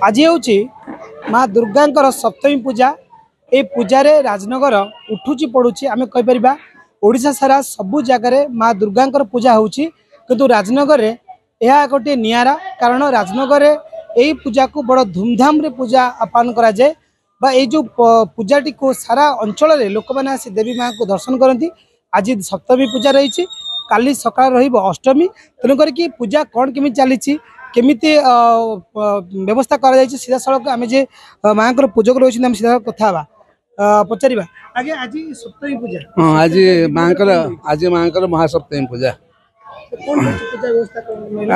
आज हूँ माँ दुर्गा सप्तमी पूजा। ये पूजा रे राजनगर उठुची पड़ुची आम कहीपर ओडिशा सारा सबु जगार माँ दुर्गा पूजा होउची किंतु राजनगर रे यह गोटे नियारा कारण राजनगर यही पूजा को बड़ धूमधाम रे पूजा पालन करा जाए बा ये जो पूजाटी को सारा अंचल रे लोक मैंने आसी देवी माँ को दर्शन करती। आज सप्तमी पूजा रही काली सका अष्टमी तेणुक पूजा कौन केमी चली केमिति व्यवस्था करा सीधा सड़क आम जे माँ पूजक रही सीधा कथा पचार आगे आज सप्तमी पूजा। हाँ आज माँ महासप्तमी पूजा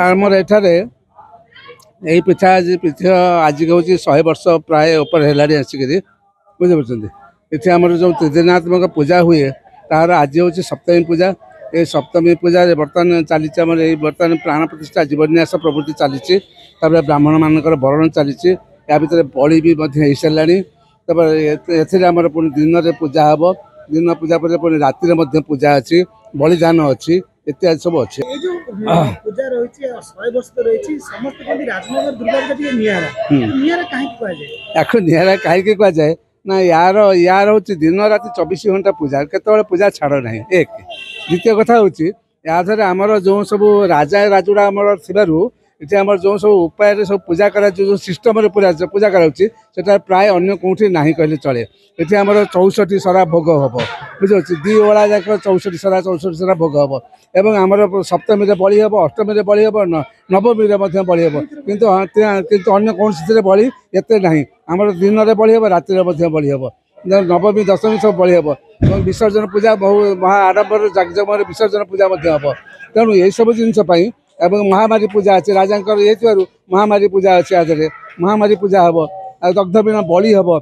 आमर एठारे यही पीठा आज हूँ 100 वर्ष प्राय ऊपर है आसिक बुझे इतने आम जो त्रिदिनात्मक पूजा हुए तार आज हूँ सप्तमी पूजा। ये सप्तमी पूजा बर्तमान चली बर्तमान प्राण प्रतिष्ठा जीवन्यास प्रभृति चली ब्राह्मण मानकर बरण चली या भितर बलि भी हो सारा एमर पुणी दिन में पूजा हम दिन पूजा पर पुणी राति पूजा अच्छी बलिदान अच्छी इत्यादि सब अच्छे पूजा निरा कहीं कहुए ना यार यार हूँ दिन राति 24 घंटा पूजा केत पूजा छाड़ ना। एक द्वितीय कथा हूँ याद आमर जो सब राजा राजुड़ा आमर थी आम जो सब उपाय सब पूजा कर जो सिस्टम पूजा कर प्राय अन्य कौटी ना कहले चले। ये आम 64 सरा भोग हम बुझे 2 ओला जाक 64 सरा भोग हम एवं आमर सप्तमी बलि हम अष्टमी बलि हम नवमी बलि हम किंतु अन्य कौन सी बलि एते ना आमर दिन में बलि हम राति बलि हम नवमी दशमी सब बलि हम विसर्जन पूजा बहु महा आडम्बर जाकजमक विसर्जन पूजा हम तेणु यही सब जिनपाई एवं महामारी पूजा अच्छे राजा ये महामारी पूजा अच्छे आधे महामारी पूजा हम दग्ध बिना बलि हम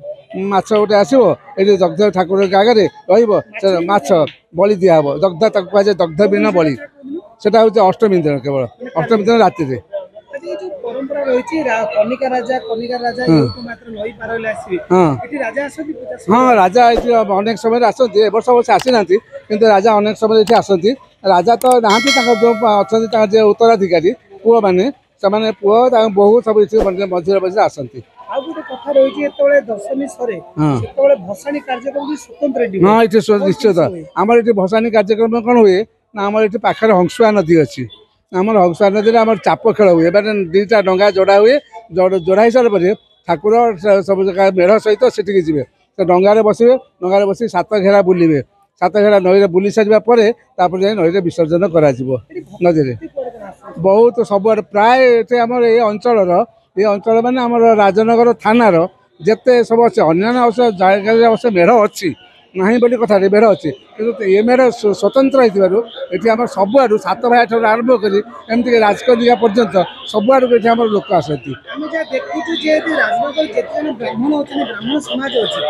माछ गोटे आसो ये दग्ध ठाकुर आगे रछ बलि दिहब दग्ध कहुए दग्ध बिना बलि सेटा हूँ अष्टमी दिन केवल अष्टमी दिन राति परंपरा रही कनिका राजा हाँ राजा अनेक समय आसती वर्ष वर्ष आसी ना कि राजा अनेक समय ये आसती राजा तो ना जो अच्छा उत्तराधिकारी पुओ मैंने से पुओ बहु सब मझे मझे आसती दशमी भसाणी कार्यक्रम स्वतंत्र हाँ ये निश्चित आमर ये भसाणी कार्यक्रम कौन हुए ना आम ये पाखे हंसुआ नदी अच्छी आमर हंसुआ नदी में आम चाप खेल हुए मैंने 2टा डंगा जोड़ा हुए जोड़ा ही सारा पर ठाकुर सब जगह मेढ़ सहित से जी डंगार बसवे डंगार बस 7 घेरा बुलिवे 7 घेरा नई बुली सारापर जाए नई विसर्जन कर नदी बहुत सब प्राय आम ये अंचल माने आम राजनगर थानार जिते सब अच्छे अन्य जगह अवश्य मेढ़ अच्छी ना बोली कथा मेढ़ अच्छी कि ये मेढ़ स्वतंत्र होती आम सबुआड़ 7 भाई 8 आरंभ कर एमती राजकनिका पर्यंत सबुआड़ ये आम लोक आसती ब्राह्मण अच्छे ब्राह्मण समाज अच्छे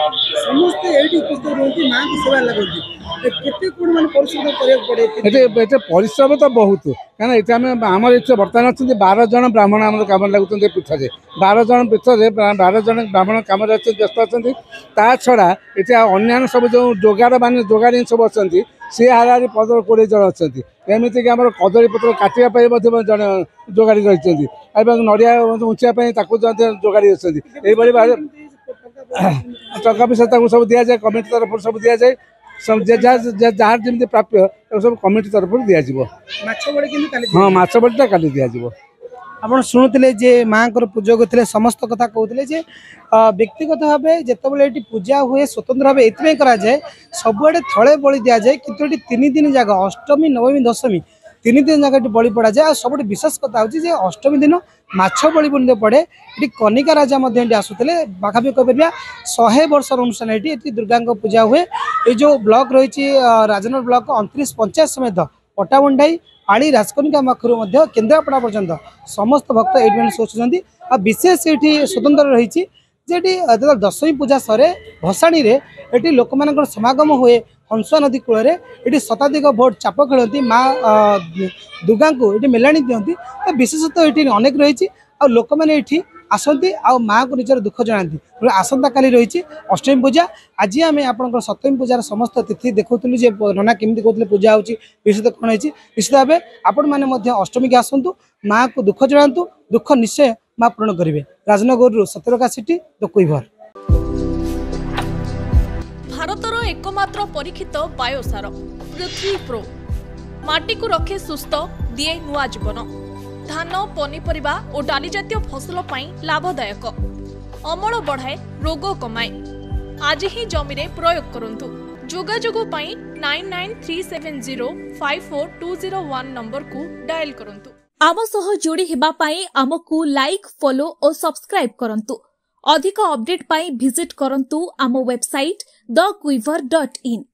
समस्ते ये उपस्थित रहती माँ की सेवा लगती परिश्रम तो बहुत कहीं ये आम ये बर्तमान अच्छे 12 जन ब्राह्मण आम कम लगुच पीठे 12 जन पीठे 12 जन ब्राह्मण कम व्यस्त अच्छा छड़ा ये अन्य सब जो जोगाड़ मान जोगाड़ी सब अच्छा सी हारे 15-20 जन अच्छा एमतीक आम कदली पत्र काटापी जड़े जोगाड़ी रही नड़िया उंचाई जोगाड़ी अच्छा ये टका पैसा सब दि जाए कमिटी तरफ सब दि जाए सब जहाँ जमी प्राप्य सब कमिटी तरफ दिज्व हाँ माछ बड़ीटा काली दिज्व। आप शुणुते जे माँ पूजक होते समस्त कथा कहते व्यक्तिगत भाव जिते ये पूजा हुए स्वतंत्र भाव ये कराए सबुआड़े थले बलि दि जाए कि 3 दिन जाक अष्टमी नवमी दशमी 3 दिन जाक बलि पड़ा जाए। सब विशेष कथा हूँ अष्टमी दिन माछ बलि बलि पड़े ये कनिका राजा आसुले पाखापी कह 100 वर्ष अनुष्ठान ये दुर्गा पूजा हुए। ये जो ब्लॉक रही राजनगर ब्लॉक 29 पंचायत समेत पटामुंडाई आड़ी राजकनिका पाखु केन्द्रापड़ा पर्यंत समस्त भक्त ये सोचुंट आ विशेष ये स्वतंत्र रही दशमी पूजा सरे भसाणी ये लोक मान समागम हुए हंसुआ नदी कूल ये शताधिक भोट चाप खेलती माँ दुर्गा को ये मेलाणी दिखती तो विशेषतः ये अनेक रही लोक मैंने आसती आ माँ को निजर दुख जनाती आसंता काली रही अष्टमी पूजा। आज आम आप सप्तमी पूजार समस्त तिथि देखुलु जे नना केमी कहते पूजा हो विशेष कौन है निश्चित भाव आपण मैंने अष्टमी के आसतु माँ को दुख जनातु दुख निश्चय माँ पूरण करेंगे। राजनगर सतरका सिटी द कुइभर। भारतर एकमात्र परीक्षित बायोसार पृथ्वी प्रो माटी को रखे सुस्थ दिए नुआ जीवन। धान पनीपरिबा और डाली जातीय फसल पाई लाभदायक अमल बढ़ाए रोग कमाए। आज ही जमी रे प्रयोग करंतु। जोगाजोग पाई 9937054201 नंबर को डायल करंतु। आम सह जोड़ी हेबा पाई आमको लाइक फॉलो और सब्सक्राइब करंतु। अधिक अपडेट पाई विजिट करंतु आम वेबसाइट thequiver.in।